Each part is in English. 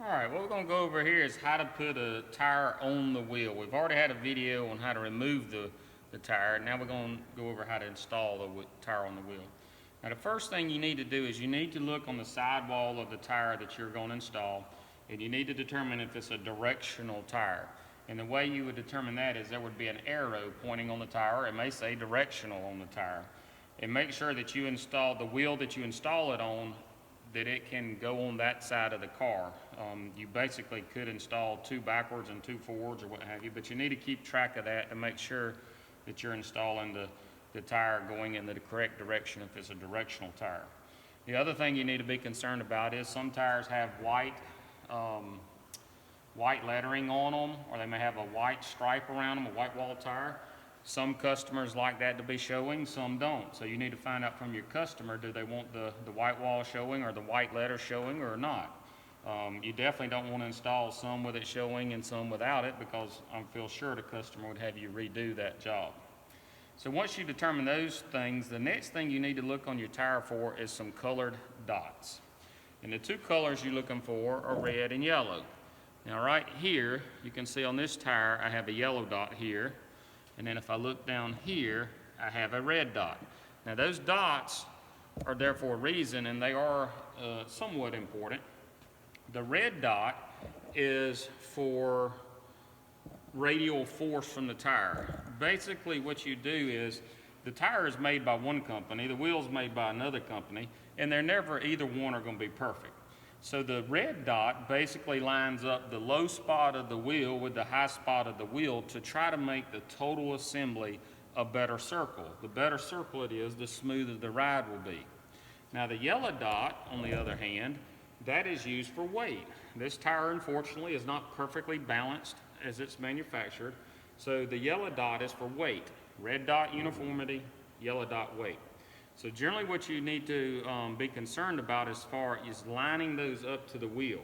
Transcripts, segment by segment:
Alright, what we're going to go over here is how to put a tire on the wheel. We've already had a video on how to remove the tire. Now we're going to go over how to install the tire on the wheel. Now the first thing you need to do is you need to look on the sidewall of the tire that you're going to install, and you need to determine if it's a directional tire. And the way you would determine that is there would be an arrow pointing on the tire. It may say directional on the tire. And make sure that you install the wheel that you install it on, that it can go on that side of the car. You basically could install two backwards and two forwards or what have you, but you need to keep track of that to make sure that you're installing the tire going in the correct direction if it's a directional tire. The other thing you need to be concerned about is some tires have white lettering on them, or they may have a white stripe around them, a white wall tire. Some customers like that to be showing, some don't. So you need to find out from your customer, do they want the white wall showing or the white letter showing or not. You definitely don't want to install some with it showing and some without it, because I feel sure the customer would have you redo that job. So once you determine those things, the next thing you need to look on your tire for is some colored dots. And the two colors you're looking for are red and yellow. Now right here, you can see on this tire, I have a yellow dot here. And then if I look down here, I have a red dot. Now those dots are there for a reason, and they are somewhat important. The red dot is for radial force from the tire. Basically what you do is, the tire is made by one company, the wheel's made by another company, and they're never, either one are going to be perfect. So the red dot basically lines up the low spot of the wheel with the high spot of the wheel to try to make the total assembly a better circle. The better circle it is, the smoother the ride will be. Now the yellow dot, on the other hand, that is used for weight. This tire, unfortunately, is not perfectly balanced as it's manufactured, so the yellow dot is for weight. Red dot, uniformity, yellow dot, weight. So generally what you need to be concerned about as far as lining those up to the wheel.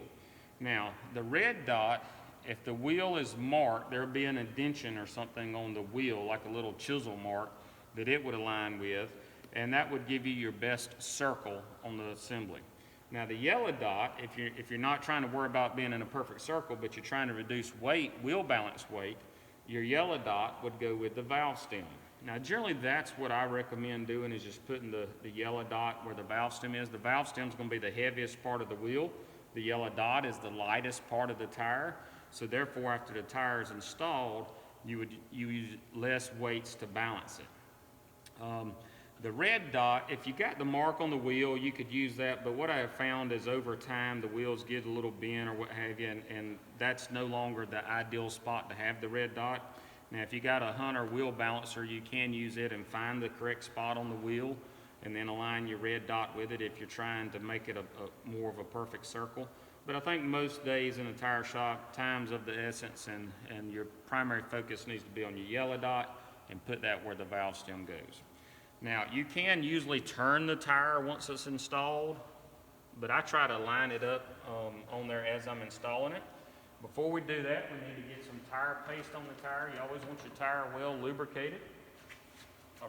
Now, the red dot, if the wheel is marked, there'll be an indentation or something on the wheel, like a little chisel mark, that it would align with, and that would give you your best circle on the assembly. Now the yellow dot, if you're not trying to worry about being in a perfect circle, but you're trying to reduce weight, wheel balance weight, your yellow dot would go with the valve stem. Now generally that's what I recommend doing, is just putting the yellow dot where the valve stem is. The valve stem is going to be the heaviest part of the wheel. The yellow dot is the lightest part of the tire. So therefore, after the tire is installed, you use less weights to balance it. The red dot, if you got the mark on the wheel, you could use that, but what I have found is over time the wheels get a little bent or what have you, and that's no longer the ideal spot to have the red dot. Now if you got a Hunter wheel balancer, you can use it and find the correct spot on the wheel and then align your red dot with it if you're trying to make it a more of a perfect circle. But I think most days in a tire shop, time's of the essence, and your primary focus needs to be on your yellow dot and put that where the valve stem goes. Now you can usually turn the tire once it's installed, but I try to line it up on there as I'm installing it. Before we do that, we need to get some tire paste on the tire. You always want your tire well lubricated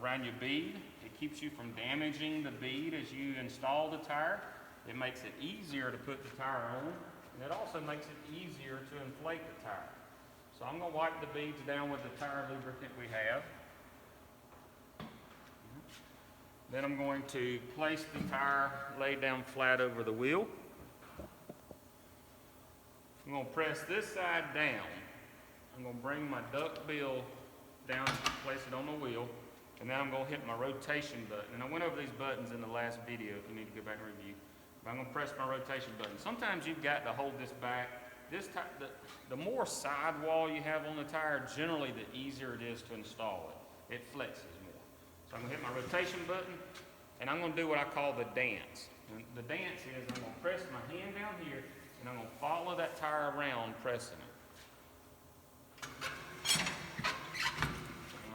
around your bead. It keeps you from damaging the bead as you install the tire. It makes it easier to put the tire on, and it also makes it easier to inflate the tire. So I'm going to wipe the beads down with the tire lubricant we have. Then I'm going to place the tire laid down flat over the wheel. I'm going to press this side down. I'm going to bring my duck bill down, place it on the wheel, and then I'm going to hit my rotation button. And I went over these buttons in the last video if you need to go back and review. But I'm going to press my rotation button. Sometimes you've got to hold this back. The more sidewall you have on the tire, generally the easier it is to install it. It flexes more. So I'm going to hit my rotation button, and I'm going to do what I call the dance. And the dance is I'm going to press my hand down here, and I'm going to follow that tire around pressing it.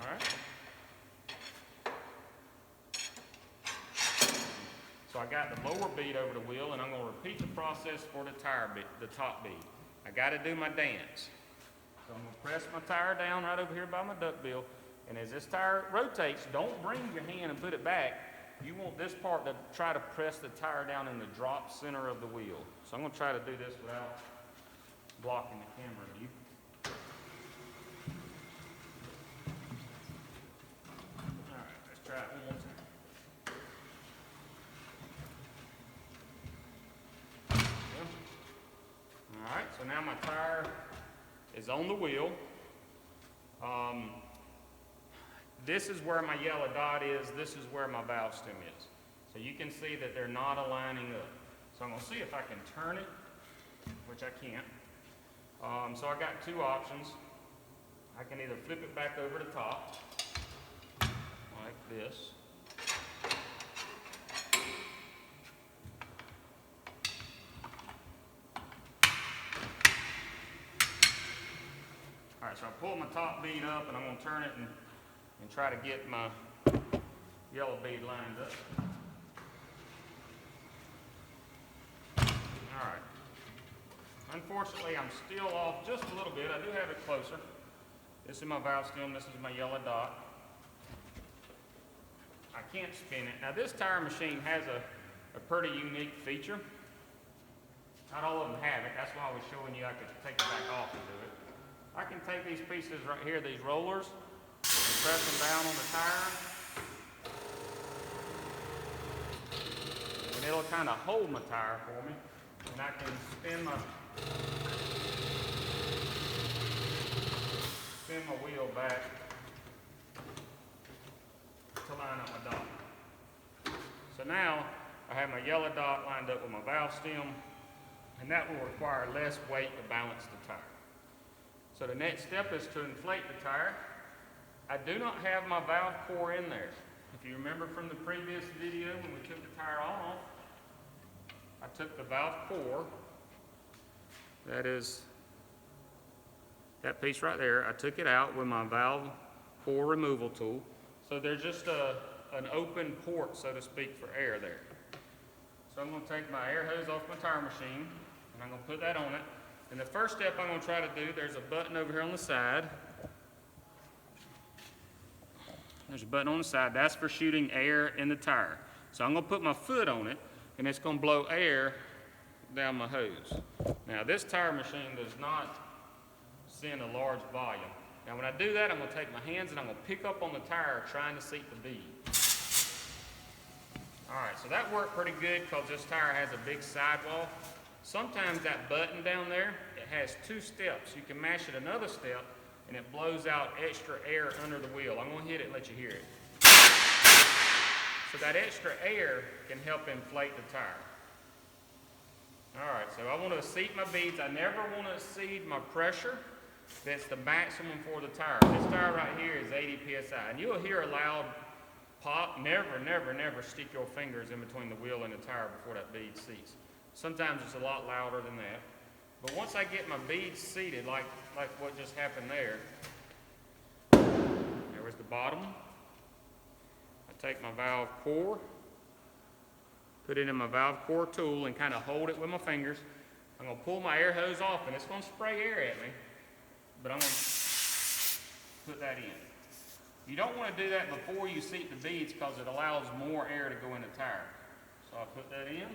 All right. So I got the lower bead over the wheel, and I'm going to repeat the process for the tire bead, the top bead. I got to do my dance. So I'm going to press my tire down right over here by my duck bill, and as this tire rotates, don't bring your hand and put it back. You want this part to try to press the tire down in the drop center of the wheel. So I'm going to try to do this without blocking the camera view. All right, let's try it one more time. All right, so now my tire is on the wheel. This is where my yellow dot is. This is where my valve stem is. So you can see that they're not aligning up. So I'm going to see if I can turn it, which I can't. So I got two options. I can either flip it back over the top, like this. All right, so I pull my top bead up and I'm going to turn it and try to get my yellow bead lined up. All right. Unfortunately, I'm still off just a little bit. I do have it closer. This is my valve stem. This is my yellow dot. I can't spin it. Now, this tire machine has a pretty unique feature. Not all of them have it. That's why I was showing you I could take it back off and do it. I can take these pieces right here, these rollers, and press them down on the tire. And it'll kind of hold my tire for me. And I can spin my wheel back to line up my dot. So now I have my yellow dot lined up with my valve stem, and that will require less weight to balance the tire. So the next step is to inflate the tire. I do not have my valve core in there. If you remember from the previous video when we took the tire off, I took the valve core, that is that piece right there, I took it out with my valve core removal tool. So there's just an open port, so to speak, for air there. So I'm going to take my air hose off my tire machine, and I'm going to put that on it. And the first step I'm going to try to do, there's a button over here on the side. There's a button on the side. That's for shooting air in the tire. So I'm going to put my foot on it, and it's going to blow air down my hose. Now, this tire machine does not send a large volume. Now, when I do that, I'm going to take my hands and I'm going to pick up on the tire trying to seat the bead. All right, so that worked pretty good because this tire has a big sidewall. Sometimes that button down there, it has two steps. You can mash it another step and it blows out extra air under the wheel. I'm going to hit it and let you hear it. So that extra air can help inflate the tire. All right, so I want to seat my beads. I never want to exceed my pressure. That's the maximum for the tire. This tire right here is 80 PSI. And you'll hear a loud pop. Never, never, never stick your fingers in between the wheel and the tire before that bead seats. Sometimes it's a lot louder than that. But once I get my beads seated, like what just happened there, there was the bottom. I take my valve core, put it in my valve core tool and kind of hold it with my fingers. I'm going to pull my air hose off and it's going to spray air at me, but I'm going to put that in. You don't want to do that before you seat the beads because it allows more air to go in the tire. So I'll put that in,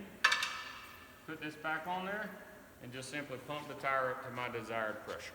put this back on there, and just simply pump the tire up to my desired pressure.